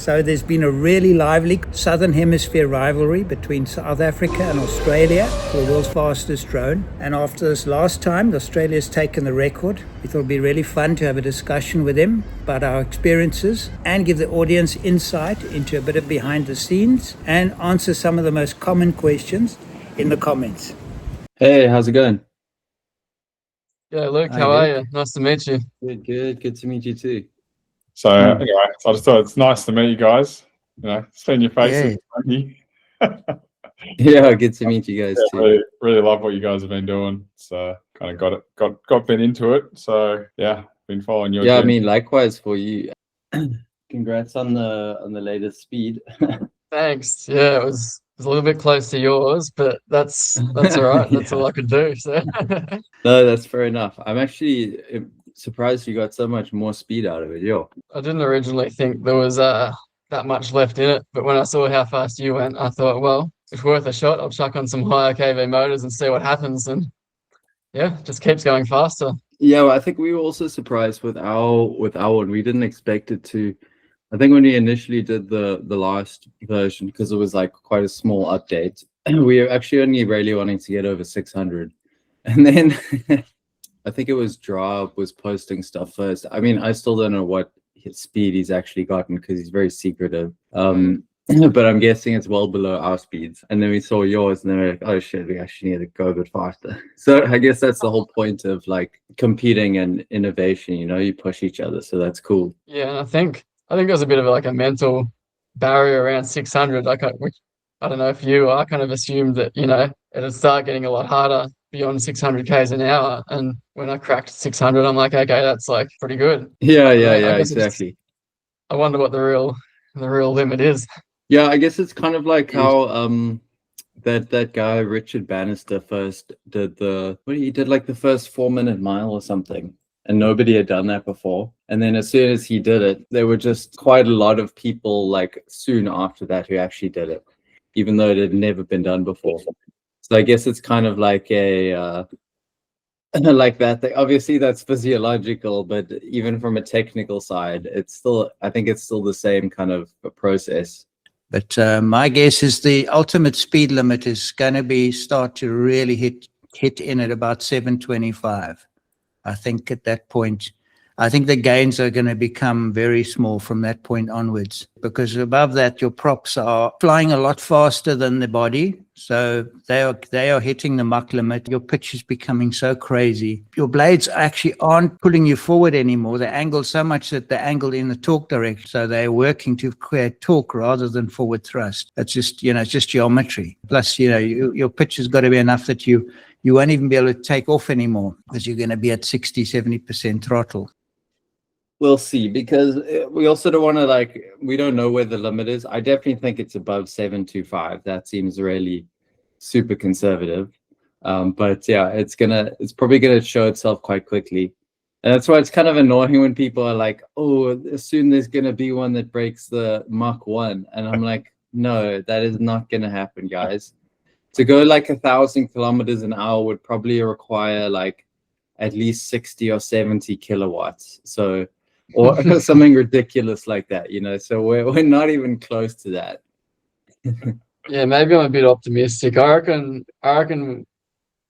So there's been a really lively Southern Hemisphere rivalry between South Africa and Australia for the world's fastest drone. And after this last time, Australia's taken the record. We thought it'd be really fun to have a discussion with him about our experiences and give the audience insight into a bit of behind the scenes and answer some of the most common questions in the comments. Hey, how's it going? Yeah, Luke, how are you? Nice to meet you. Good to meet you too. So anyway, I just thought it's nice to meet you guys. Seen your faces. Yeah, good to meet you guys too. Really love what you guys have been doing. So kind of got bit into it. So yeah, been following your. Yeah, I mean, likewise for you. Congrats on the latest speed. Thanks. Yeah, it was a little bit close to yours, but that's all right. That's all I could do. So no, that's fair enough. I'm actually surprised you got so much more speed out of it. I didn't originally think there was that much left in it, but when I saw how fast you went, I thought, well, it's worth a shot. I'll chuck on some higher KV motors and see what happens. And yeah, just keeps going faster. Yeah, well, I think we were also surprised with our one. We didn't expect it to. I think when we initially did the last version, because it was like quite a small update, we were actually only really wanting to get over 600. And then I think it was Draw was posting stuff first. I mean, I still don't know what speed he's actually gotten because he's very secretive. But I'm guessing it's well below our speeds. And then we saw yours and then we're like, oh shit, we actually need to go a bit faster. So I guess that's the whole point of like competing and innovation, you push each other. So that's cool. Yeah, and I think there's a bit of like a mental barrier around 600. I don't know if I kind of assumed that, it'd start getting a lot harder beyond 600 k's an hour. And when I cracked 600, I'm like, okay, that's like pretty good. Yeah, exactly. I wonder what the real limit is. Yeah, I guess it's kind of like how that guy Richard Bannister first did he did like the first 4-minute mile or something. And nobody had done that before. And then as soon as he did it, there were just quite a lot of people like soon after that who actually did it, even though it had never been done before. So I guess it's kind of like a like that thing. Obviously that's physiological, but even from a technical side, I think it's still the same kind of a process. But my guess is the ultimate speed limit is going to start to really hit in at about 725. I think at that point, I think the gains are going to become very small from that point onwards, because above that, your props are flying a lot faster than the body. So they are hitting the Mach limit. Your pitch is becoming so crazy. Your blades actually aren't pulling you forward anymore. They're angled so much that they're angled in the torque direction. So they're working to create torque rather than forward thrust. That's just, it's just geometry. Plus, your pitch has got to be enough that you won't even be able to take off anymore because you're going to be at 60-70% throttle. We'll see, because we also don't want to we don't know where the limit is. I definitely think it's above 725. That seems really super conservative. But yeah, it's probably gonna show itself quite quickly. And that's why it's kind of annoying when people are like, oh, soon there's gonna be one that breaks the Mach 1. And I'm like, no, that is not gonna happen, guys. To go like 1,000 kilometers an hour would probably require like at least 60 or 70 kilowatts. So, or something ridiculous like that, So we're not even close to that. Yeah, maybe I'm a bit optimistic. I reckon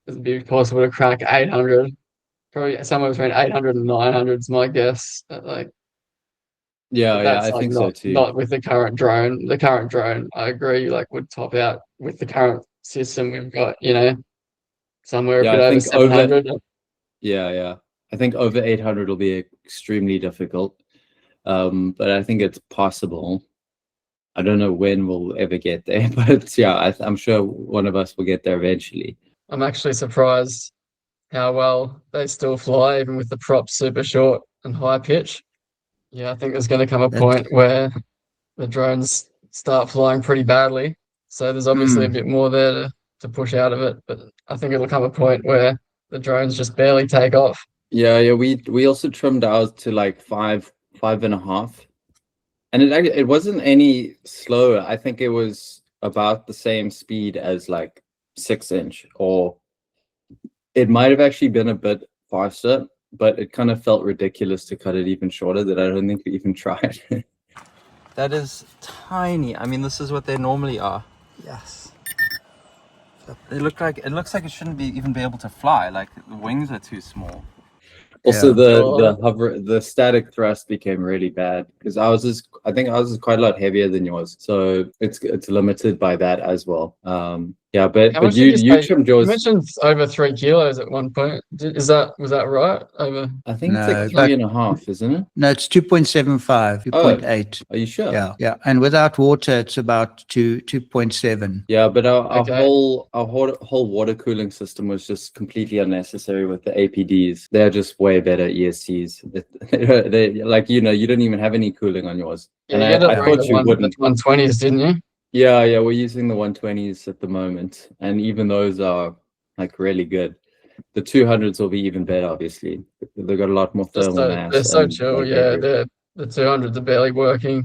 it'd be possible to crack 800. Probably somewhere between 800 and 900 is my guess. Yeah, I think so too. Not with the current drone. The current drone, I agree, would top out with the current system we've got, somewhere a bit over 700. Yeah. I think over 800 will be extremely difficult. But I think it's possible. I don't know when we'll ever get there, but yeah, I'm sure one of us will get there eventually. I'm actually surprised how well they still fly, even with the props super short and high pitch. Yeah, I think there's going to come a point where the drones start flying pretty badly. So there's obviously a bit more there to push out of it, but I think it'll come a point where the drones just barely take off. Yeah. We also trimmed ours to like 5.5, and it wasn't any slower. I think it was about the same speed as like 6-inch, or it might have actually been a bit faster, but it kind of felt ridiculous to cut it even shorter that I don't think we even tried. That is tiny. I mean, this is what they normally are. Yes. It looks like it shouldn't even be able to fly. Like the wings are too small. Also, Yeah. the static thrust became really bad because I think ours is quite a lot heavier than yours, so it's limited by that as well. Yeah, but How much you did you say? trimmed You yours. mentioned over 3 kilos at one point. Was that right? Over. I think it's No, like but 3.5, isn't it? no, it's 2.75, 2.8. Are you sure? Yeah, yeah. And without water, it's about 2.7. Yeah, but our Okay. whole water cooling system was just completely unnecessary with the APDs. They're just way better ESCs. They like you don't even have any cooling on yours. Yeah, And you ended I up running thought the you wouldn't. 120s, didn't you? Yeah, we're using the 120s at the moment, and even those are like really good. The 200s will be even better, obviously. They've got a lot more thermal mass. They're so and, chill. like, Yeah, battery. the 200s are barely working.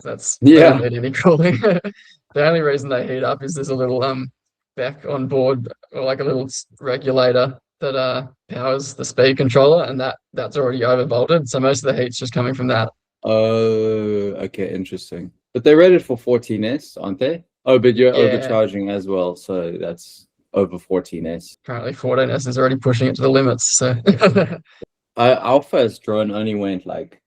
They Yeah. don't need any cooling. The only reason they heat up is there's a little back on board, or like a little regulator that powers the speed controller, and that's already overvolted. So most of the heat's just coming from that. Oh, okay, interesting. But they're rated for 14S, aren't they? Oh, but you're Yeah. overcharging as well, so that's over 14S. Currently 14S is already pushing it to the limits. So Our first drone only went like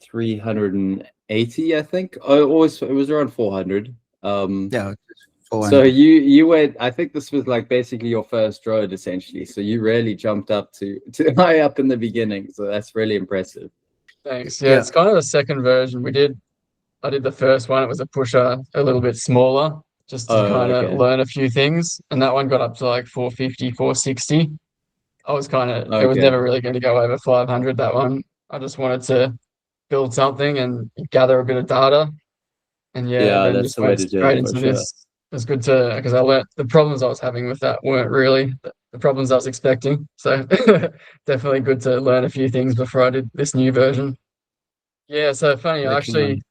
380, I think. Oh, it was around 400. Yeah, it's 400. So you went. I think this was like basically your first drone, essentially. So you really jumped up to high up in the beginning. So that's really impressive. thanks. Yeah, Yeah. it's kind of the second version. I did the first one. It was a pusher a little bit smaller, just to kind of Okay. learn a few things. And that one got up to like 450, 460. It was Okay. never really going to go over 500, that one. I just wanted to build something and gather a bit of data. And Yeah, then that's just the way went to do straight it, for into sure. this. It's good because I learned the problems I was having with that weren't really the problems I was expecting. So definitely good to learn a few things before I did this new version. Yeah, so funny. I actually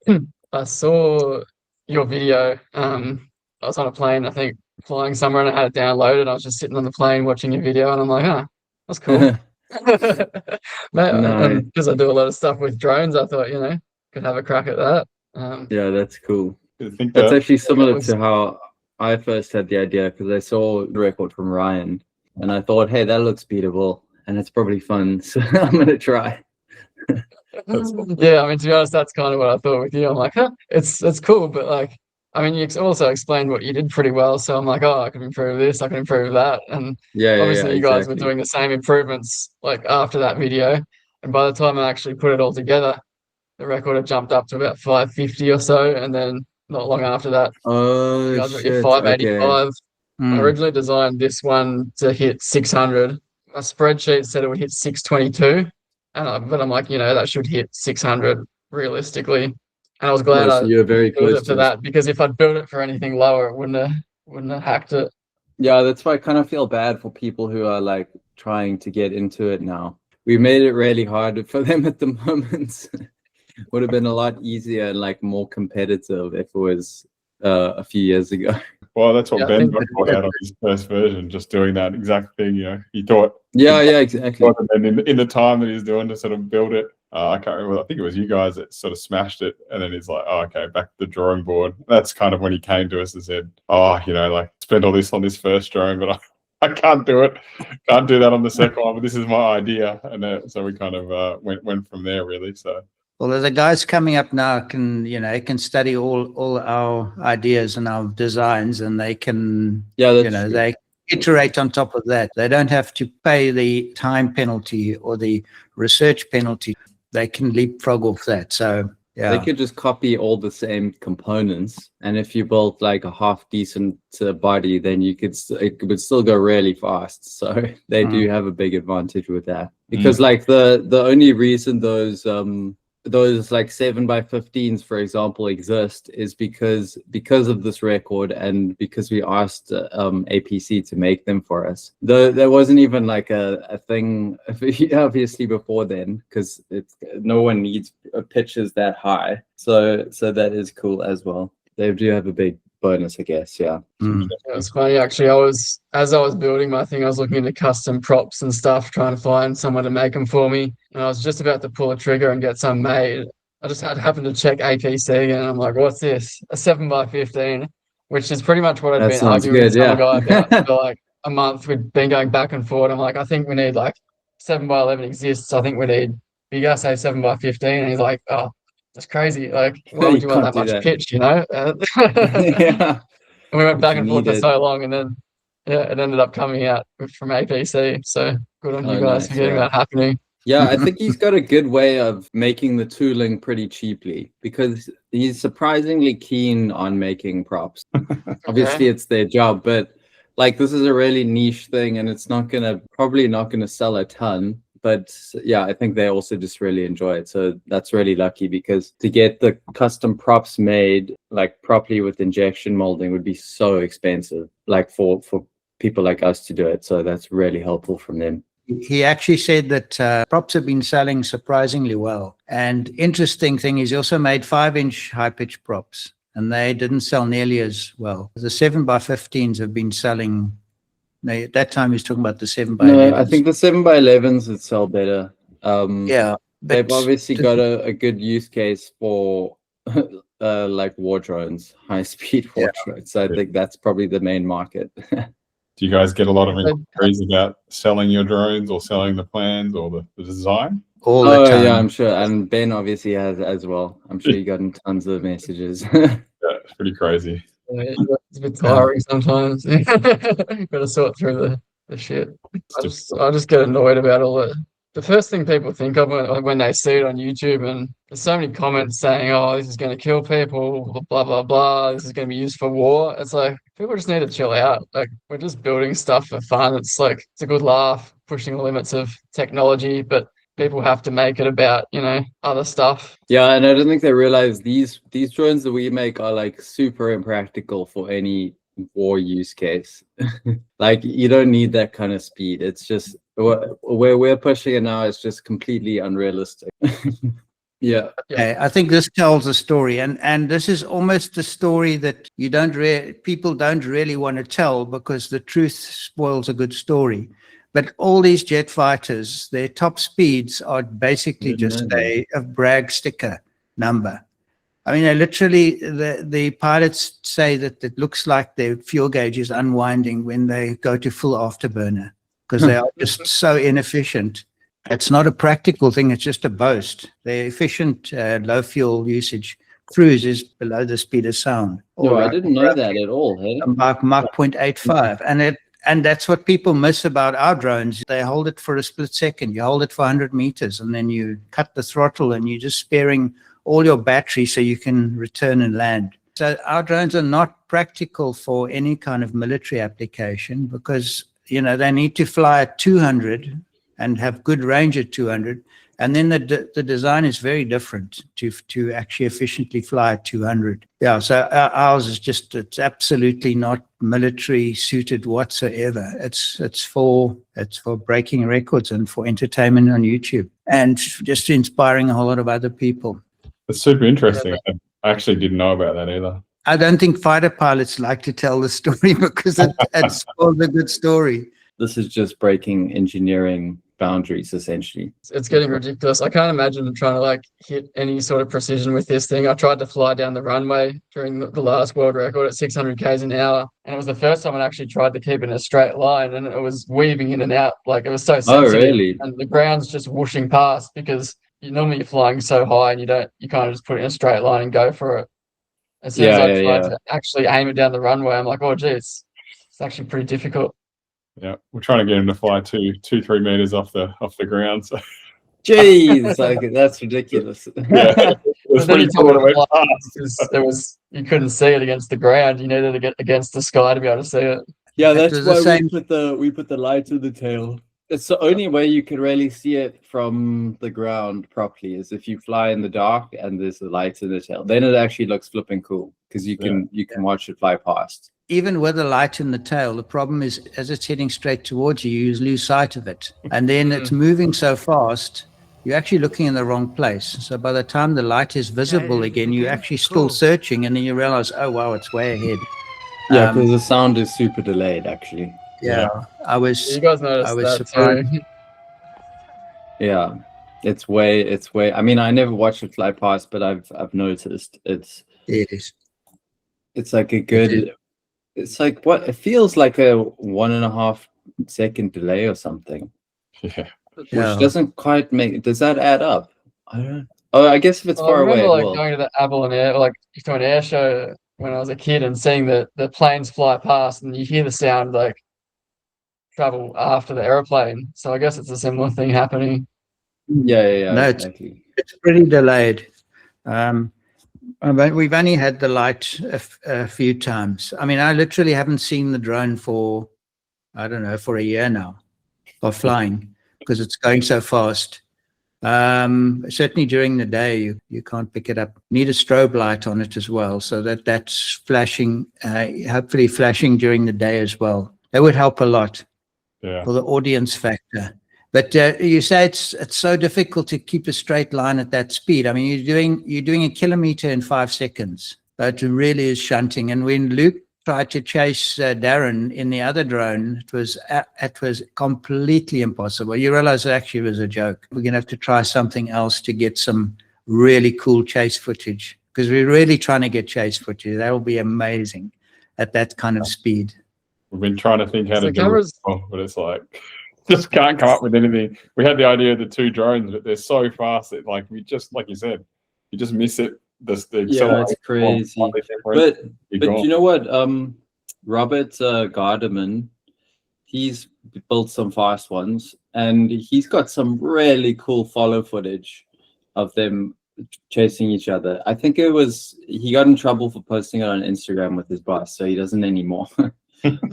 I saw your video. I was on a plane, I think, flying somewhere, and I had it downloaded. I was just sitting on the plane watching your video, and I'm like, huh, that's cool. No. Because I do a lot of stuff with drones, I thought, could have a crack at that. Yeah, that's cool. I think That's that actually similar was- to how I first had the idea because I saw the record from Ryan and I thought, hey, that looks beatable and it's probably fun. So I'm gonna try. Yeah, I mean, to be honest, that's kind of what I thought with you. I'm like, huh, it's cool, but like, I mean, you also explained what you did pretty well. So I'm like, oh, I can improve this, I can improve that. And Yeah, obviously you guys were exactly. doing the same improvements like after that video. And by the time I actually put it all together, the record had jumped up to about 550 or so. And then not long after that, you Oh guys got your shit. 585. I Mm. originally designed this one to hit 600. My spreadsheet said it would hit 622. But I'm like, that should hit 600 realistically. And I was glad So I you're very built close it for to that, because if I'd built it for anything lower, it wouldn't have hacked it. Yeah, that's why I kind of feel bad for people who are like trying to get into it now. We made it really hard for them at the moment. Would have been a lot easier and like more competitive if it was a few years ago. well, that's what Yeah, I Ben think got caught out on his first version, just doing that exact thing. He thought, Yeah, exactly. and in the time that he's doing to sort of build it, I can't remember. I think it was you guys that sort of smashed it, and then he's like, "Oh, okay, back to the drawing board." That's kind of when he came to us and said, "Oh, like spend all this on this first drawing, but I can't do it. Can't do that on the second one. But this is my idea," and so we kind of went from there, really. So. Well, the guys coming up now can study all our ideas and our designs, and they can, Yeah, that's true. they iterate on top of that. They don't have to pay the time penalty or the research penalty. They can leapfrog off that. So, yeah. They could just copy all the same components, and if you built like a half decent body, then it would still go really fast. So they do have a big advantage with that, because like the only reason those like 7x15s, for example, exist is because of this record, and because we asked APC to make them for us. There wasn't even like a thing obviously before then, because no one needs pitches that high. So that is cool as well. They do have a big bonus, I guess. Yeah. It was funny, actually. As I was building my thing, I was looking into custom props and stuff, trying to find someone to make them for me. And I was just about to pull a trigger and get some made. I just happened to check APC and I'm like, what's this? A 7x15, which is pretty much what I'd That been sounds arguing with good, some yeah. guy about for like a month. We'd been going back and forth. I'm like, I think we need like 7x11 exists. I think we need, you guys say 7x15. And he's like, oh, that's crazy. Like, why would you want can't that do much that. pitch, you know? Yeah. And we went back You and forth need for it. so long, and then it ended up coming out from APC. So good on you Oh, guys nice, for getting yeah. that happening. Yeah, I think he's got a good way of making the tooling pretty cheaply because he's surprisingly keen on making props. Obviously, it's their job, but like this is a really niche thing, and it's probably not gonna sell a ton. But yeah, I think they also just really enjoy it. So that's really lucky because to get the custom props made like properly with injection molding would be so expensive, like for people like us to do it. So that's really helpful from them. He actually said that props have been selling surprisingly well. And interesting thing is he also made 5-inch high-pitch props, and they didn't sell nearly as well. The 7x15s have been selling. At that time, he was talking about the 7x11s. No, I think the 7x11s would sell better. Yeah. They've obviously got a good use case for like war drones, high-speed war drones. So I think that's probably the main market. Do you guys get a lot of inquiries about selling your drones or selling the plans or the design? All the time. Yeah, I'm sure. And Ben obviously has as well. I'm sure you gotten tons of messages. Yeah, it's pretty crazy. It's a bit tiring sometimes. You've got to sort through the shit. I just get annoyed about all the first thing people think of when they see it on YouTube, and there's so many comments saying, oh, this is going to kill people, blah, blah, blah. This is going to be used for war. It's like, people just need to chill out. Like, we're just building stuff for fun. It's like, it's a good laugh, pushing the limits of technology, but people have to make it about, other stuff. Yeah, and I don't think they realize these drones that we make are like super impractical for any war use case. Like you don't need that kind of speed. It's just where we're pushing it now is just completely unrealistic. Yeah. I think this tells a story, and this is almost a story that people don't really want to tell because the truth spoils a good story. But all these jet fighters, their top speeds are basically just a brag sticker number. I mean, they literally, the pilots say that it looks like their fuel gauge is unwinding when they go to full afterburner because they are just so inefficient. It's not a practical thing. It's just a boast. Their efficient low fuel usage cruise is below the speed of sound. No, I didn't know that at all. Hey? Mach 0.85. And that's what people miss about our drones. They hold it for a split second. You hold it for 100 meters, and then you cut the throttle, and you're just sparing all your battery so you can return and land. So our drones are not practical for any kind of military application because, they need to fly at 200 and have good range at 200. And then the design is very different to actually efficiently fly at 200. Yeah, so ours is it's absolutely not military suited whatsoever. It's for breaking records and for entertainment on YouTube and just inspiring a whole lot of other people. It's super interesting. I actually didn't know about that either. I don't think fighter pilots like to tell the story because it spoils a good story. This is just breaking engineering boundaries, essentially. It's getting ridiculous. I can't imagine trying to hit any sort of precision with this thing. I tried to fly down the runway during the last world record at 600 k's an hour, and it was the first time I actually tried to keep it in a straight line, and it was weaving in and out. Like, it was so sensitive. Oh, really? And the ground's just whooshing past because normally you're flying so high and you kind of just put it in a straight line and go for it. As soon as I tried to actually aim it down the runway, I'm like, oh geez, it's actually pretty difficult. Yeah, we're trying to get him to fly 2-3 meters off the ground. So, jeez, that's ridiculous. Yeah, it's pretty cool when it went past. You couldn't see it against the ground. You needed to get against the sky to be able to see it. Yeah, that's why we put the light in the tail. It's the only way you can really see it from the ground properly is if you fly in the dark and there's the lights in the tail. Then it actually looks flipping cool because you can watch it fly past. Even with the light in the tail, the problem is as it's heading straight towards you, you lose sight of it. And then it's moving so fast, you're actually looking in the wrong place. So by the time the light is visible again, you're actually still searching, and then you realize, oh, wow, it's way ahead. Yeah, because the sound is super delayed, actually. Yeah, You guys noticed that surprised. too. Yeah. It's way. I mean, I never watched it fly past, but I've noticed it's It is. like a good. It's like what it feels like a 1.5 second delay or something, Yeah. which Yeah. doesn't quite make. Does that add up? I don't. Oh, I guess if it's I far away, remember it like will. going to the Avalon Air, like to an air show when I was a kid and seeing the planes fly past and you hear the sound like travel after the airplane. So I guess it's a similar thing happening. Yeah, No, exactly. it's pretty delayed. We've only had the light a few times. I mean, I literally haven't seen the drone for, I don't know, for a year now of flying because it's going so fast. Certainly during the day, you can't pick it up. Need a strobe light on it as well, so that's flashing, hopefully flashing during the day as well. That would help a lot for the audience factor. But you say it's so difficult to keep a straight line at that speed. I mean, you're doing a kilometer in 5 seconds. But it really is shunting. And when Luke tried to chase Darren in the other drone, it was completely impossible. You realize it actually was a joke. We're going to have to try something else to get some really cool chase footage, because we're really trying to get chase footage. That will be amazing at that kind of speed. We've been trying to think how So to do cameras- it, but it's like just can't come up with anything. We had the idea of the 2 drones, but they're so fast that like we just, like you said, you just miss it. The Yeah, it's crazy. But you know what? Robert Garderman, he's built some fast ones, and he's got some really cool follow footage of them chasing each other. I think he got in trouble for posting it on Instagram with his boss, so he doesn't anymore.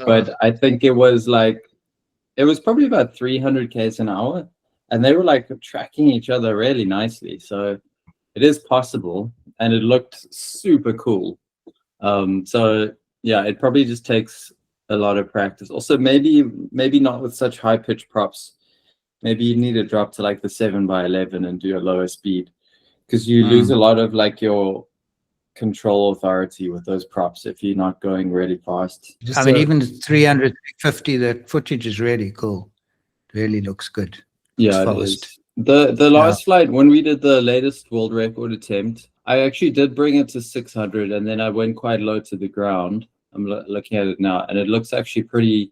But I think it was probably about 300 km an hour, and they were like tracking each other really nicely. So it is possible, and it looked super cool. So yeah, it probably just takes a lot of practice. Also, maybe not with such high pitch props. Maybe you need to drop to like the 7x11 and do a lower speed, because you lose a lot of like your control authority with those props if you're not going really fast. I mean, even 300, 350, the footage is really cool. Really looks good. Yeah, it is. The last flight, when we did the latest world record attempt, I actually did bring it to 600, and then I went quite low to the ground. I'm looking at it now, and it looks actually pretty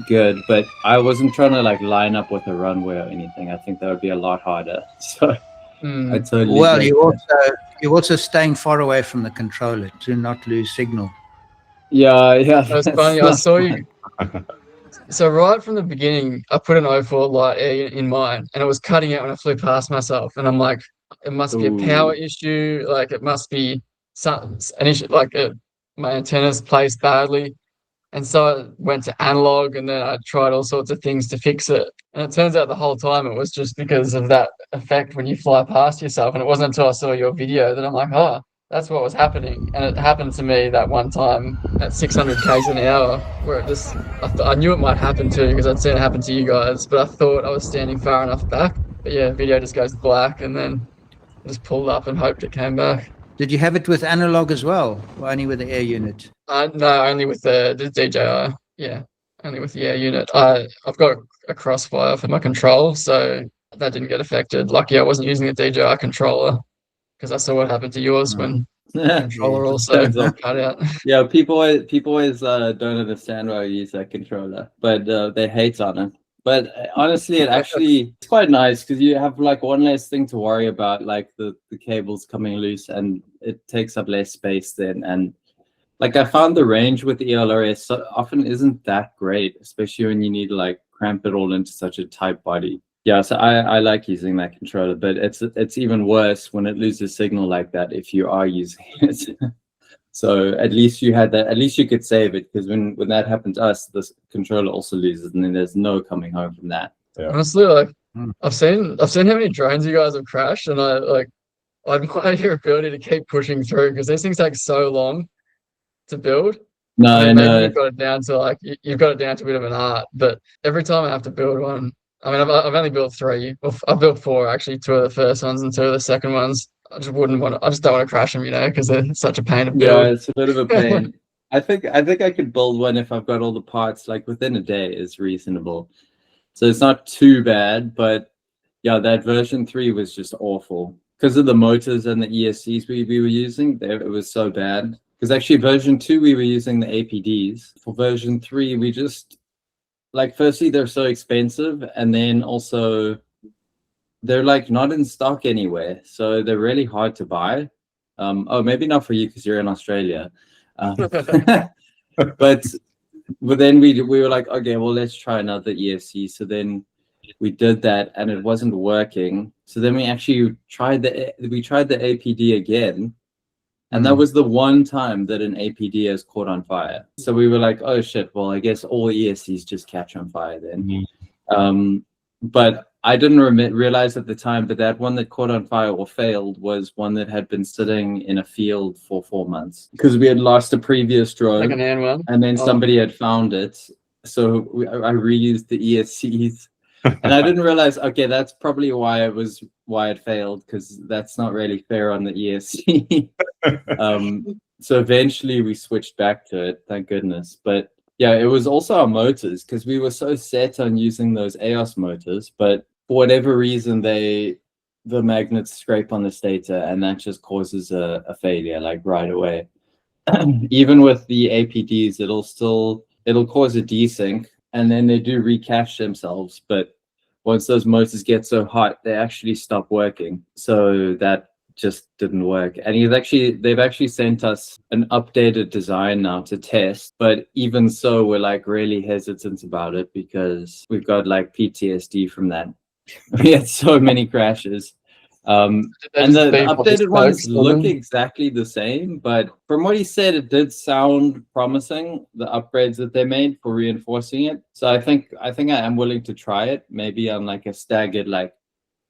good. But I wasn't trying to like line up with a runway or anything. I think that would be a lot harder. So I totally. Well, you're also staying far away from the controller to not lose signal. Yeah. That's funny. I saw you. So right from the beginning, I put an 04 light air in mine, and it was cutting out when I flew past myself. And I'm like, it must be a power issue. Like it must be an issue. Like my antenna's placed badly. And so I went to analog, and then I tried all sorts of things to fix it. And it turns out the whole time it was just because of that effect when you fly past yourself. And it wasn't until I saw your video that I'm like, oh, that's what was happening. And it happened to me that one time at 600 k's an hour, where it just, I knew it might happen too, because I'd seen it happen to you guys, but I thought I was standing far enough back. But yeah, video just goes black, and then I just pulled up and hoped it came back. Did you have it with analog as well, or only with the air unit? No, only with the DJI. Yeah, only with the air unit. I've got a crossfire for my control, so that didn't get affected. Lucky I wasn't using a DJI controller, because I saw what happened to yours when the controller also cut out. Yeah, people always don't understand why I use that controller, but they hate on it. But honestly, it's quite nice, because you have like one less thing to worry about, like the cables coming loose, and it takes up less space then. And like I found the range with the ELRS so often isn't that great, especially when you need to like cramp it all into such a tight body. Yeah, so I like using that controller, but it's even worse when it loses signal like that if you are using it. So at least you had that. At least you could save it, because when that happened to us, the controller also loses, and then there's no coming home from that. Yeah. Honestly, like I've seen how many drones you guys have crashed, and I admire your ability to keep pushing through, because these things take so long to build. No, I know. Maybe you've got it down to you've got it down to a bit of an art, but every time I have to build one, I mean, I've only built 3. Well, I've built 4 actually. 2 of the first ones and 2 of the second ones. I just don't want to crash them, because they're such a pain to build. Yeah, it's a bit of a pain. I think I could build one if I've got all the parts like within a day is reasonable. So it's not too bad, but Yeah, that version 3 was just awful because of the motors and the ESCs we were using. It was so bad. Because actually, version 2 we were using the APDs. For version 3, we just like, firstly they're so expensive, and then also they're like not in stock anywhere, so they're really hard to buy. Oh, maybe not for you because you're in Australia. But then we were like, okay, well, let's try another ESC. So then we did that, and it wasn't working. So then we actually tried the APD again, and that was the one time that an APD has caught on fire. So we were like, oh shit, well, I guess all ESCs just catch on fire then. But I didn't realize at the time, but that one that caught on fire or failed was one that had been sitting in a field for 4 months because we had lost a previous drone, Second-hand one. and then somebody had found it. So I reused the ESCs, and I didn't realize, okay, that's probably why it failed, because that's not really fair on the ESC. So eventually we switched back to it, thank goodness. But yeah, it was also our motors, because we were so set on using those EOS motors, but for whatever reason, the magnets scrape on the stator, and that just causes a failure like right away. Even with the APDs, it'll cause a desync, and then they do recache themselves. But once those motors get so hot, they actually stop working. So that just didn't work. And they've actually sent us an updated design now to test, but even so, we're like really hesitant about it because we've got like PTSD from that. We had so many crashes. And the updated ones look exactly the same, but from what he said, it did sound promising, the upgrades that they made for reinforcing it. So I think I am willing to try it, maybe on like a staggered, like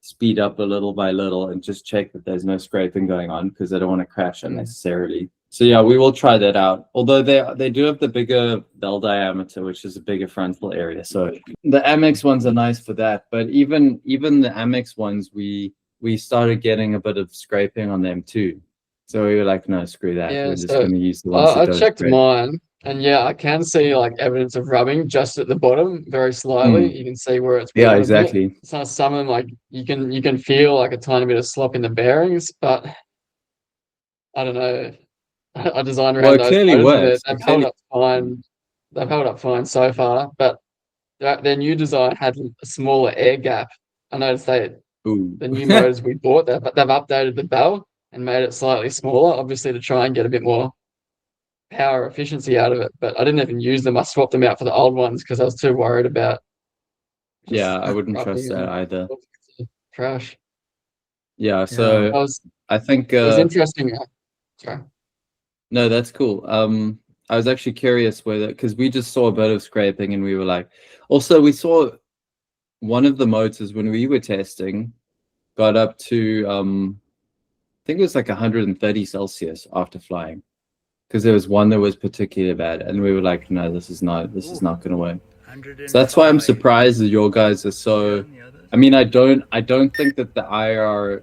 speed up a little by little and just check that there's no scraping going on, because I don't want to crash unnecessarily. So yeah, we will try that out. Although they do have the bigger bell diameter, which is a bigger frontal area. So the Amex ones are nice for that. But even the Amex ones, we started getting a bit of scraping on them too. So we were like, no, screw that. Yeah, we're just going to use the ones that I don't checked scrape. mine, and yeah, I can see like evidence of rubbing just at the bottom, very slightly. You can see where it's Yeah, worn a bit. exactly. So some of them, like you can feel like a tiny bit of slop in the bearings, but I don't know. I designed around those clearly motors, works. they've held up fine. They've held up fine so far, but their new design had a smaller air gap. I noticed the new motors we bought, they've updated the bell and made it slightly smaller, obviously to try and get a bit more power efficiency out of it. But I didn't even use them. I swapped them out for the old ones because I was too worried about. Yeah, I wouldn't trust that either. Crash. Yeah, so I think it was interesting. Sorry. No, that's cool. I was actually curious whether, because we just saw a bit of scraping, and we were like, also we saw one of the motors when we were testing got up to I think it was like 130 Celsius after flying, because there was one that was particularly bad, and we were like, no, this is not going to work. So that's why I'm surprised that your guys are so. I mean, I don't think that the IR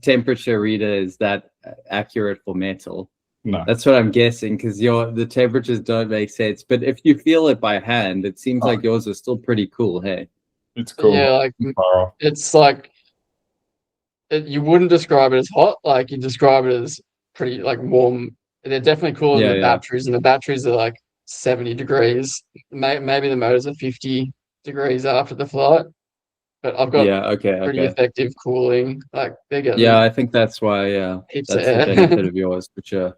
temperature reader is that accurate for metal. No, that's what I'm guessing, because the temperatures don't make sense. But if you feel it by hand, it seems like yours are still pretty cool. Hey, it's cool. Yeah, like it's like you wouldn't describe it as hot. Like you describe it as pretty like warm. They're definitely cooler than the batteries, and the batteries are like 70 degrees. Maybe the motors are 50 degrees after the flight. But I've got pretty effective cooling. Like they get I think that's why. That's the benefit of yours, for sure.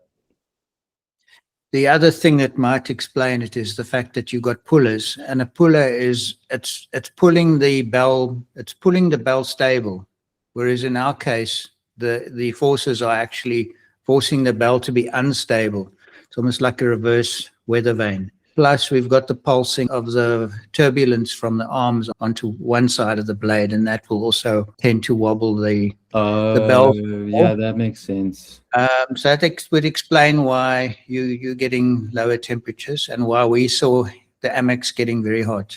The other thing that might explain it is the fact that you got pullers, and a puller is it's pulling the bell stable, whereas in our case the forces are actually forcing the bell to be unstable. It's almost like a reverse weather vane. Plus, we've got the pulsing of the turbulence from the arms onto one side of the blade, and that will also tend to wobble the bell. Yeah, that makes sense. So that would explain why you're getting lower temperatures and why we saw the Amex getting very hot.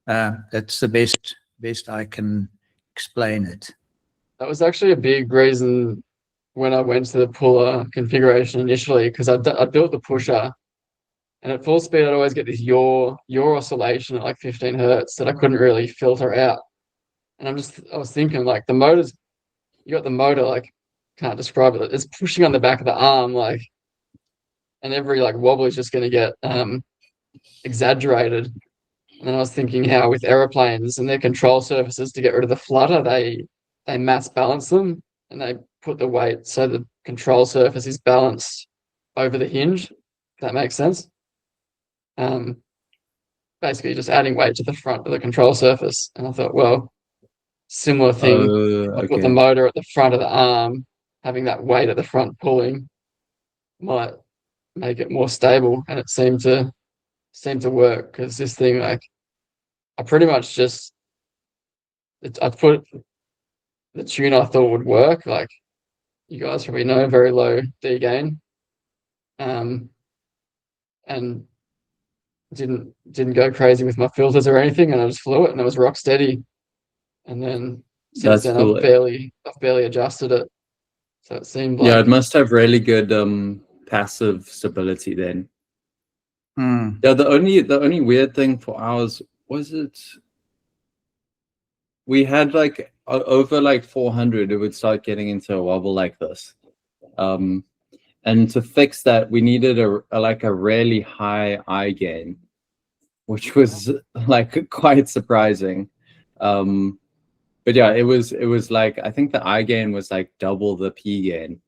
That's the best I can explain it. That was actually a big reason when I went to the puller configuration initially, because I built the pusher. And at full speed, I'd always get this yaw oscillation at like 15 hertz that I couldn't really filter out. And I was thinking, like, you got the motor, like, can't describe it. It's pushing on the back of the arm, like, and every like wobble is just going to get exaggerated. And then I was thinking how with aeroplanes and their control surfaces to get rid of the flutter, they mass balance them and they put the weight so the control surface is balanced over the hinge. If that makes sense. Basically just adding weight to the front of the control surface. And I thought, well, similar thing. I put the motor at the front of the arm, having that weight at the front pulling might make it more stable. And it seemed to work, because this thing, like, I pretty much just I put the tune I thought would work. Like, you guys probably know, very low D gain, and didn't go crazy with my filters or anything, and I just flew it, and it was rock steady. And then since then, cool. I've barely adjusted it, so it seemed like, Yeah, it must have really good passive stability then. Yeah, the only weird thing for ours was we had like over like 400, it would start getting into a wobble like this. And to fix that, we needed a really high I gain, which was like quite surprising. But yeah, it was like, I think the I gain was like double the P gain,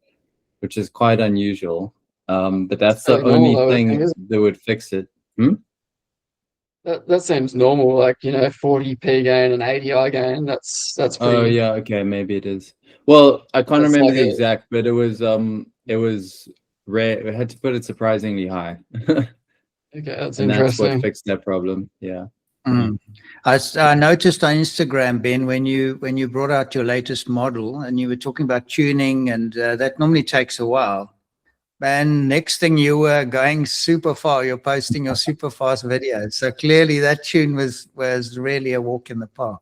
which is quite unusual. But that's the only thing that would fix it. That seems normal, like, 40 P gain and 80 I gain. That's pretty. Oh yeah, okay, maybe it is. Well, I can't remember like the exact, but it was rare. We had to put it surprisingly high. Okay, that's and interesting. that's what fixed that problem. Yeah. I noticed on Instagram, Ben, when you brought out your latest model and you were talking about tuning, and that normally takes a while. And next thing, you were going super far. You're posting your super fast videos. So clearly that tune was really a walk in the park.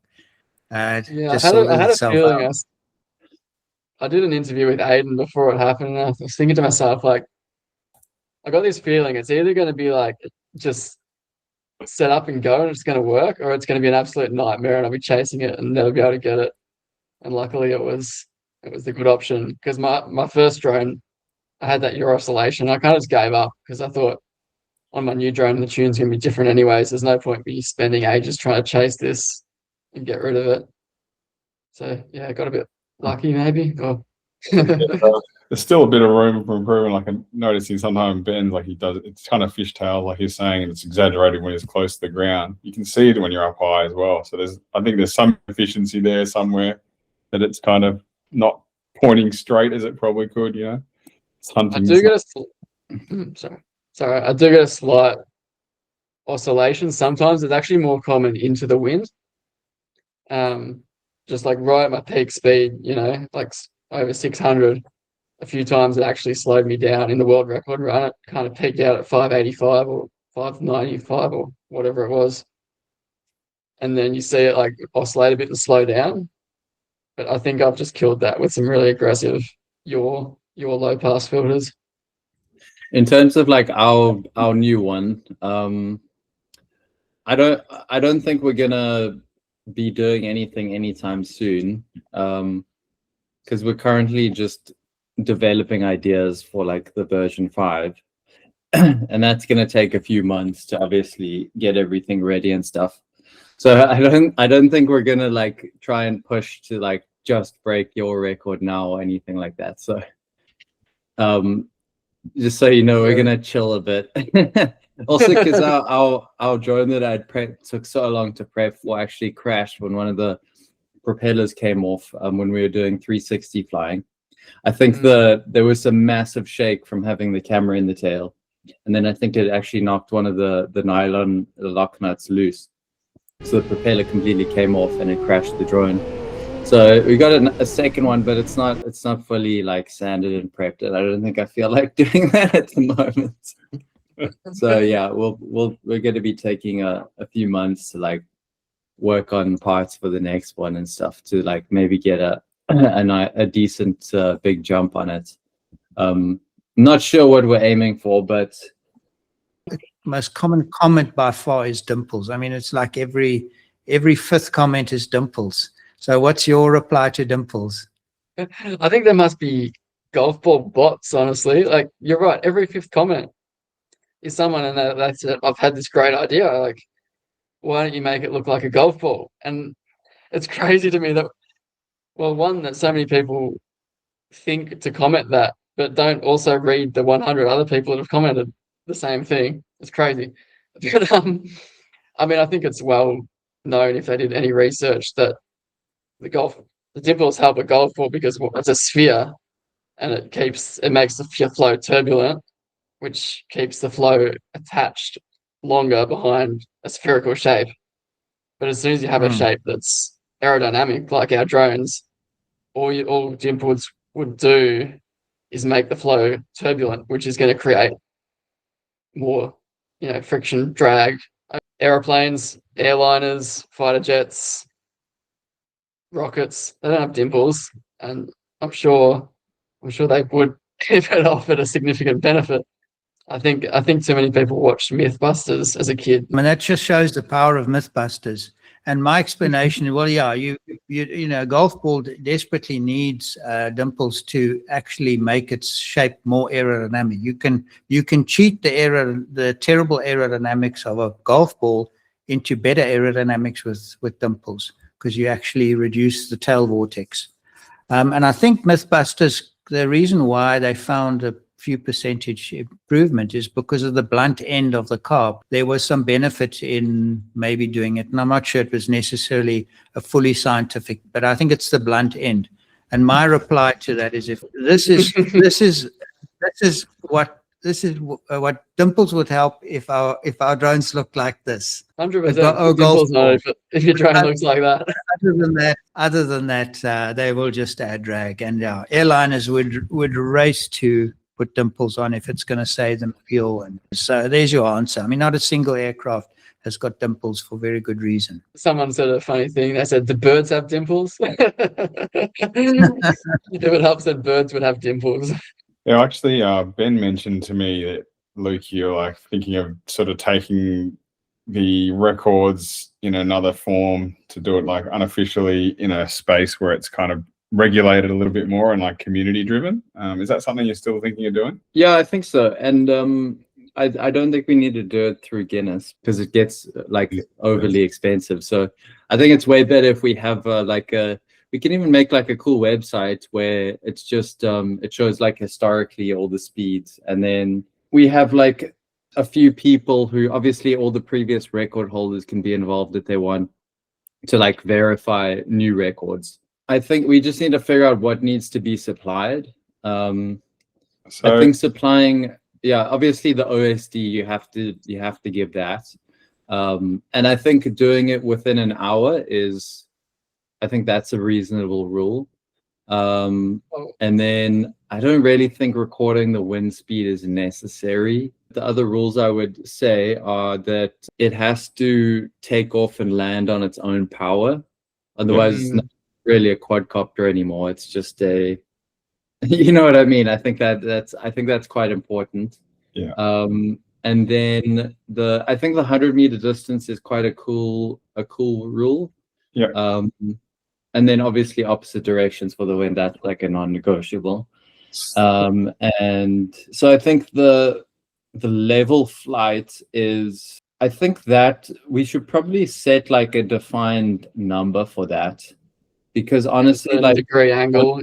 Yeah, I had a feeling. I did an interview with Aiden before it happened, and I was thinking to myself, like, I got this feeling it's either going to be like just set up and go and it's going to work, or it's going to be an absolute nightmare and I'll be chasing it and never be able to get it. And luckily it was the good option, because my first drone, I had that yaw oscillation. I kind of just gave up because I thought on my new drone the tune's going to be different anyways. There's no point me spending ages trying to chase this and get rid of it. So yeah, I got a bit lucky maybe. There's still a bit of room for improvement. Like, I'm noticing sometimes Ben's like, he does, it's kind of fishtail, like he's saying, and it's exaggerated when it's close to the ground. You can see it when you're up high as well. So I think there's some efficiency there somewhere, that it's kind of not pointing straight as it probably could, It's hunting. I do get a slight oscillation sometimes. It's actually more common into the wind. Just like right at my peak speed, like over 600. A few times it actually slowed me down. In the world record run, it kind of peaked out at 585 or 595 or whatever it was. And then you see it like oscillate a bit and slow down. But I think I've just killed that with some really aggressive your low pass filters. In terms of like our new one, I don't think we're gonna be doing anything anytime soon, because we're currently just developing ideas for like the version 5, and that's going to take a few months to obviously get everything ready and stuff. So I don't think we're going to like try and push to like just break your record now or anything like that. So just so you know, we're going to chill a bit. Also, because our drone that I'd prepped took so long to prep for actually crashed when one of the propellers came off when we were doing 360 flying. I think there was a massive shake from having the camera in the tail, and then I think it actually knocked one of the nylon lock nuts loose, so the propeller completely came off and it crashed the drone. So we got a second one, but it's not fully like sanded and prepped, and I don't think I feel like doing that at the moment. So yeah, we're going to be taking a few months to like work on parts for the next one and stuff to like maybe get a decent big jump on it. Not sure what we're aiming for, but most common comment by far is Dimples. I mean, it's like every fifth comment is Dimples. So what's your reply to Dimples? I think there must be golf ball bots, honestly. Like, you're right, every fifth comment is someone, and that's it. I've had this great idea. Like, why don't you make it look like a golf ball? And it's crazy to me that, well, one, that so many people think to comment that, but don't also read the 100 other people that have commented the same thing. It's crazy. But I mean, I think it's well known, if they did any research, that the dimples help a golf ball because it's a sphere, and it makes the flow turbulent, which keeps the flow attached longer behind a spherical shape. But as soon as you have a shape that's aerodynamic, like our drones, all dimples would do is make the flow turbulent, which is going to create more, friction, drag. Aeroplanes, airliners, fighter jets, rockets, they don't have dimples, and I'm sure they would if it offered a significant benefit. I think too many people watched Mythbusters as a kid. I mean, that just shows the power of Mythbusters. And my explanation, well, yeah, you golf ball desperately needs dimples to actually make its shape more aerodynamic. You can cheat the terrible aerodynamics of a golf ball into better aerodynamics with dimples, because you actually reduce the tail vortex. And I think Mythbusters, the reason why they found a few percentage improvement is because of the blunt end of the carb. There was some benefit in maybe doing it, and I'm not sure it was necessarily a fully scientific, but I think it's the blunt end. And my reply to that is, if this is what dimples would help if our drones look like this. 100%. If your drone looks like that. Other than that, they will just add drag, and airliners would race to put dimples on if it's going to save them fuel. And so there's your answer. I mean, not a single aircraft has got dimples for very good reason. Someone said a funny thing. They said the birds have dimples. It would help that birds would have dimples. Yeah, actually, Ben mentioned to me that, Luke, you're like thinking of sort of taking the records in another form to do it like unofficially in a space where it's kind of regulated a little bit more and like community driven. Is that something you're still thinking of doing? Yeah, I think so. And I don't think we need to do it through Guinness because it gets like overly expensive. So I think it's way better if we have we can even make like a cool website where it's just it shows like historically all the speeds, and then we have like a few people who, obviously all the previous record holders can be involved if they want to like verify new records. I think we just need to figure out what needs to be supplied. I think supplying, obviously the OSD, you have to give that. And I think doing it within an hour I think that's a reasonable rule. And then I don't really think recording the wind speed is necessary. The other rules I would say are that it has to take off and land on its own power. Otherwise, it's not really a quadcopter anymore. It's just you know what I mean? I think that's quite important. Yeah. And then I think the 100-meter distance is quite a cool rule. Yeah. And then obviously opposite directions for the wind, that's like a non-negotiable. And so I think the level flight is, I think that we should probably set like a defined number for that, because honestly, like degree angle,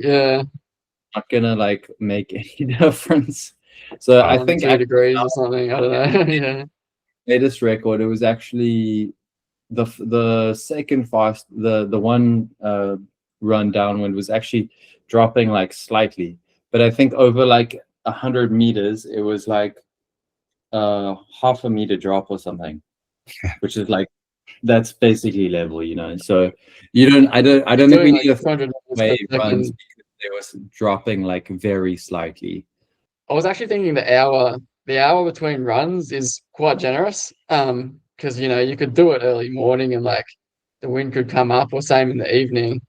not gonna like make any difference. So I think 2 degrees or something. I don't know. Latest record, it was actually the second fast, the one run downwind was actually dropping like slightly, but I think over like 100 meters it was like half a meter drop or something, which is like, that's basically level, so I don't think we need a 200 wave runs because they was dropping like very slightly. I was actually thinking the hour between runs is quite generous, because you could do it early morning and like the wind could come up, or same in the evening.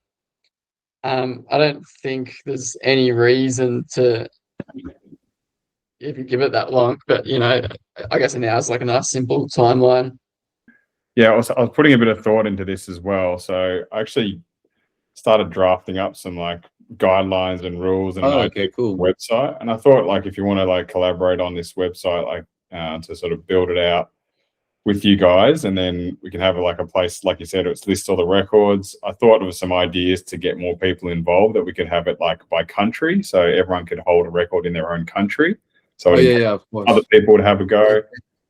I don't think there's any reason to if you give it that long. But you know, I guess now it's like a nice simple timeline. Yeah, I was putting a bit of thought into this as well. So I actually started drafting up some like guidelines and rules and an idea cool. website. And I thought like if you want to like collaborate on this website, like to sort of build it out with you guys, and then we can have like a place, like you said, it's list all the records. I thought of some ideas to get more people involved, that we could have it like by country, so everyone could hold a record in their own country. So Of course. other people would have a go.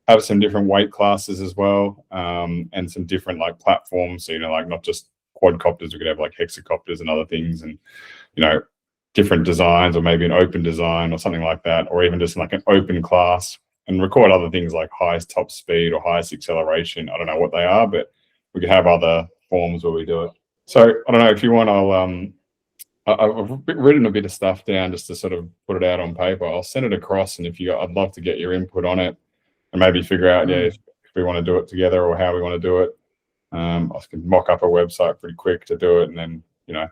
Have some different weight classes as well, and some different like platforms. So, you know, like not just quadcopters, we could have like hexacopters and other things, and, you know, different designs, or maybe an open design or something like that, or even just like an open class, and record other things like highest top speed or highest acceleration. I don't know what they are, but we could have other forms where we do it. So I don't know if you want, I've written a bit of stuff down just to sort of put it out on paper. I'll send it across, and I'd love to get your input on it, and maybe figure out, if we want to do it together or how we want to do it. I can mock up a website pretty quick to do it, and then, you know,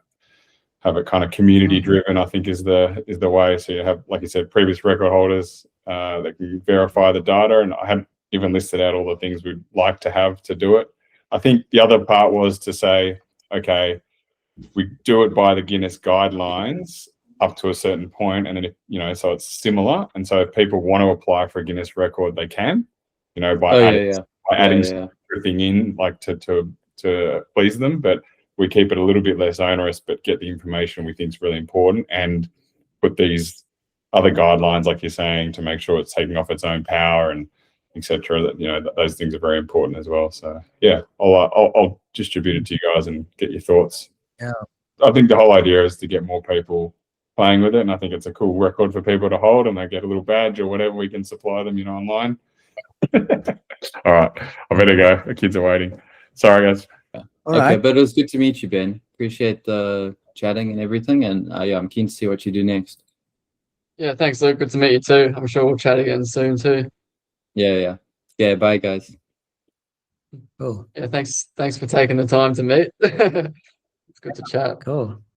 have it kind of community driven, I think is the way. So you have, like you said, previous record holders that can verify the data, and I hadn't even listed out all the things we'd like to have to do it. I think the other part was to say, okay, we do it by the Guinness guidelines up to a certain point, and then, if, you know, so it's similar, and so if people want to apply for a Guinness record, they can, you know, by adding everything in, like to please them, but we keep it a little bit less onerous, but get the information we think is really important, and put these other guidelines, like you're saying, to make sure it's taking off its own power and etc. That, you know, those things are very important as well. So yeah, I'll distribute it to you guys and get your thoughts. Yeah, I think the whole idea is to get more people playing with it, and I think it's a cool record for people to hold, and they get a little badge or whatever we can supply them, you know, online. All right, I better go. The kids are waiting. Sorry, guys. all right. But it was good to meet you, Ben. Appreciate the chatting and everything, and yeah, I'm keen to see what you do next. Yeah, thanks, Luke. Good to meet you too. I'm sure we'll chat again soon too. Yeah. Bye, guys. Cool. Yeah, thanks for taking the time to meet. It's good to chat. Cool.